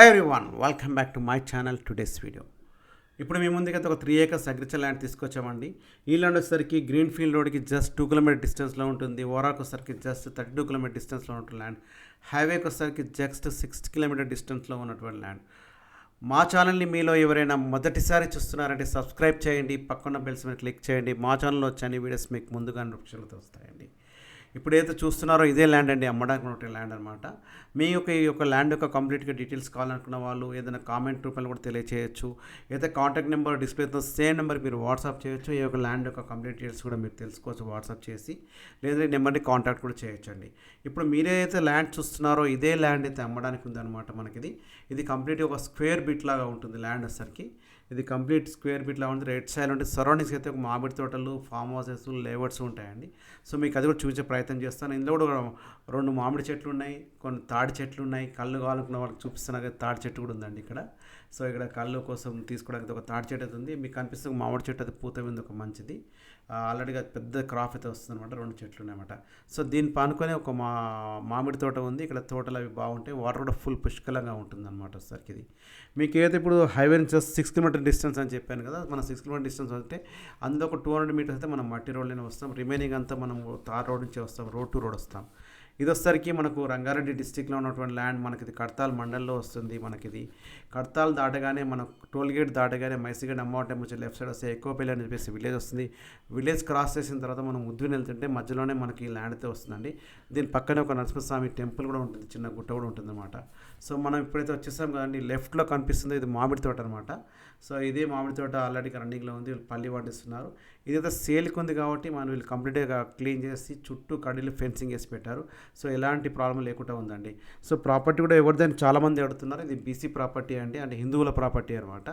Hi everyone, welcome back to my channel. Today's video. ఇప్పుడు మీ ముందుకి ఒక 3 acres అగ్రికల్చర్ ల్యాండ్ తీసుకొచ్చామండి. ఈ ల్యాండ్ వచ్చేసరికి గ్రీన్ ఫీల్డ్ రోడ్కి జస్ట్ 2 km డిస్టెన్స్లో ఉంటుంది. ఓరాకు వచ్చేసరికి జస్ట్ 32 km డిస్టెన్స్లో ఉంటుంది ల్యాండ్. హైవేకి వచ్చేసరికి జస్ట్ 6 km డిస్టెన్స్లో ఉన్నటువంటి ల్యాండ్. మా ఛానల్ని మీలో ఎవరైనా మొదటిసారి చూస్తున్నారంటే సబ్స్క్రైబ్ చేయండి, పక్కన బెల్స్ మీద క్లిక్ చేయండి. మా ఛానల్లో వచ్చే అన్ని వీడియోస్ మీకు ముందుగా నోటిఫికేషన్లతో వస్తాయండి. ఇప్పుడు ఏదైతే చూస్తున్నారో ఇదే ల్యాండ్ అండి, అమ్మడానికి ఉన్న ల్యాండ్ అనమాట. మీ యొక్క ల్యాండ్ యొక్క కంప్లీట్గా డీటెయిల్స్ కావాలనుకున్న వాళ్ళు ఏదైనా కామెంట్ రూపంలో కూడా తెలియచేయచ్చు. ఏదైతే కాంటాక్ట్ నెంబర్ డిస్ప్లేతో సేమ్ నెంబర్ మీరు వాట్సాప్ చేయొచ్చు. ఈ యొక్క ల్యాండ్ యొక్క కంప్లీట్ డీటెయిల్స్ కూడా మీరు తెలుసుకోవచ్చు వాట్సాప్ చేసి, లేదా నెంబర్ని కాంటాక్ట్ కూడా చేయొచ్చండి. ఇప్పుడు మీరేదైతే ల్యాండ్ చూస్తున్నారో ఇదే ల్యాండ్ అయితే అమ్మడానికి ఉందన్నమాట. మనకి ఇది కంప్లీట్గా ఒక స్క్వేర్ బిట్ లాగా ఉంటుంది ల్యాండ్ వచ్చేసరికి. ఇది కంప్లీట్ స్క్వేర్ బిట్ లాగా ఉంటుంది. రెడ్ సైడ్ ఉంటుంది. సరౌండింగ్స్ అయితే ఒక మామిడి తోటలు, ఫామ్ హౌసెస్, లేఅవుట్స్ ఉంటాయండి. సో మీకు అది కూడా చూపించే ప్రయత్నం చేస్తాను. ఇందులో కూడా 2 మామిడి చెట్లు ఉన్నాయి, కొన్ని తాడి చెట్లు ఉన్నాయి. కళ్ళు కావాలనుకున్న వాళ్ళకి చూపిస్తున్నా కదా, తాడి చెట్టు కూడా ఉందండి ఇక్కడ. సో ఇక్కడ కళ్ళు కోసం తీసుకోవడానికి ఒక తాడి చెట్టు అయితే ఉంది. మీకు కనిపిస్తుంది మామిడి చెట్టు అయితే పూత ఉంది, ఒక మంచిది. ఆల్రెడీగా పెద్ద క్రాప్ అయితే వస్తుంది అనమాట. 2 చెట్లు ఉన్నాయన్నమాట. సో దీన్ని పానుకొని ఒక మామిడి తోట ఉంది. ఇక్కడ తోటలు అవి బాగుంటాయి. వాటర్ కూడా ఫుల్ పుష్కలంగా ఉంటుంది అనమాట. ఒకసారికి ఇది మీకు ఏదైతే ఇప్పుడు హైవే నుంచి 6 km డిస్టెన్స్ అని చెప్పాను కదా, మన 6 km డిస్టెన్స్ అంటే అందులో ఒక 200 meters అయితే మనం మట్టి రోడ్లోనే వస్తాం. రిమైనింగ్ అంతా మనం తార్ రోడ్ నుంచి వస్తాం, రోడ్ టు రోడ్ వస్తాం. ఇది వచ్చేసరికి మనకు రంగారెడ్డి డిస్టిక్లో ఉన్నటువంటి ల్యాండ్. మనకి కడతాల్ మండల్లో వస్తుంది. మనకిది కడతాల్ దాటగానే మన టోల్గేట్ దాటగానే మైసిగడ్ అమ్మవారి టెంపుల్ లెఫ్ట్ సైడ్ వస్తే ఎక్కువపల్లి అని చెప్పేసి విలేజ్ వస్తుంది. విలేజ్ క్రాస్ చేసిన తర్వాత మనం ముద్దుని వెళ్తుంటే మధ్యలోనే మనకి ల్యాండ్ అయితే వస్తుందండి. దీని పక్కనే ఒక నరసింహస్వామి టెంపుల్ కూడా ఉంటుంది, చిన్న గుట్ట కూడా ఉంటుంది అనమాట. సో మనం ఇప్పుడైతే వచ్చేసాం కదండి, లెఫ్ట్లో కనిపిస్తుంది ఇది మామిడి తోట అనమాట. సో ఇదే మామిడి తోట ఆల్రెడీ రన్నింగ్లో ఉంది. వీళ్ళు పల్లి పట్టిస్తున్నారు. ఇదైతే సేల్కి ఉంది కాబట్టి మనం వీళ్ళు కంప్లీట్గా క్లీన్ చేసి చుట్టూ కడీలు ఫెన్సింగ్ వేసి పెట్టారు. సో ఎలాంటి ప్రాబ్లం లేకుండా ఉందండి. సో ప్రాపర్టీ కూడా ఎవరిదని చాలామంది అడుగుతున్నారు. ఇది బీసీ ప్రాపర్టీ అండి, అంటే హిందువుల ప్రాపర్టీ అనమాట.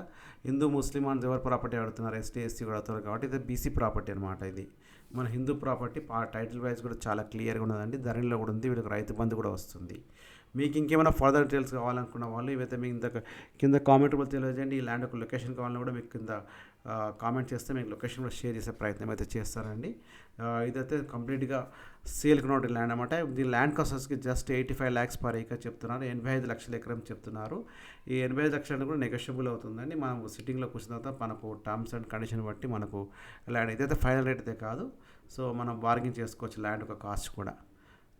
హిందూ ముస్లిం అని ఎవరు ప్రాపర్టీ అడుగుతున్నారు, ఎస్టీ ఎస్సీ కూడా అడుగుతున్నారు కాబట్టి ఇది బీసీ ప్రాపర్టీ అనమాట. ఇది మన హిందూ ప్రాపర్టీ. టైటిల్ వైజ్ కూడా చాలా క్లియర్గా ఉన్నదండి. ధరణిలో కూడా ఉంది. వీళ్ళకి రైతు బంధు కూడా వస్తుంది. మీకు ఇంకేమైనా ఫర్దర్ డీటెయిల్స్ కావాలనుకున్న వాళ్ళు ఇవైతే మీకు కింద కామెంట్ కూడా తెలియజేయండి. ఈ ల్యాండ్ ఒక లొకేషన్ కావాలన్నా కూడా మీకు కింద కామెంట్ చేస్తే మీకు లొకేషన్ కూడా షేర్ చేసే ప్రయత్నం అయితే చేస్తారండి. ఇదైతే కంప్లీట్గా సేల్కి ఉన్న ల్యాండ్ అనమాట. దీని ల్యాండ్ కాస్ట్కి జస్ట్ 85 lakhs per acre చెప్తున్నారు. 85 లక్షల ఎకరం చెప్తున్నారు. ఈ 85 లక్షలు కూడా నెగోషియబుల్ అవుతుందండి. మనం సిట్టింగ్లో కూర్చున్న తర్వాత మనకు టర్మ్స్ అండ్ కండిషన్ బట్టి మనకు ల్యాండ్ ఇదైతే ఫైనల్ రేట్ అయితే కాదు. సో మనం బార్గెన్ చేసుకోవచ్చు ల్యాండ్ ఒక కాస్ట్ కూడా.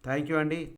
థ్యాంక్ యూ అండి.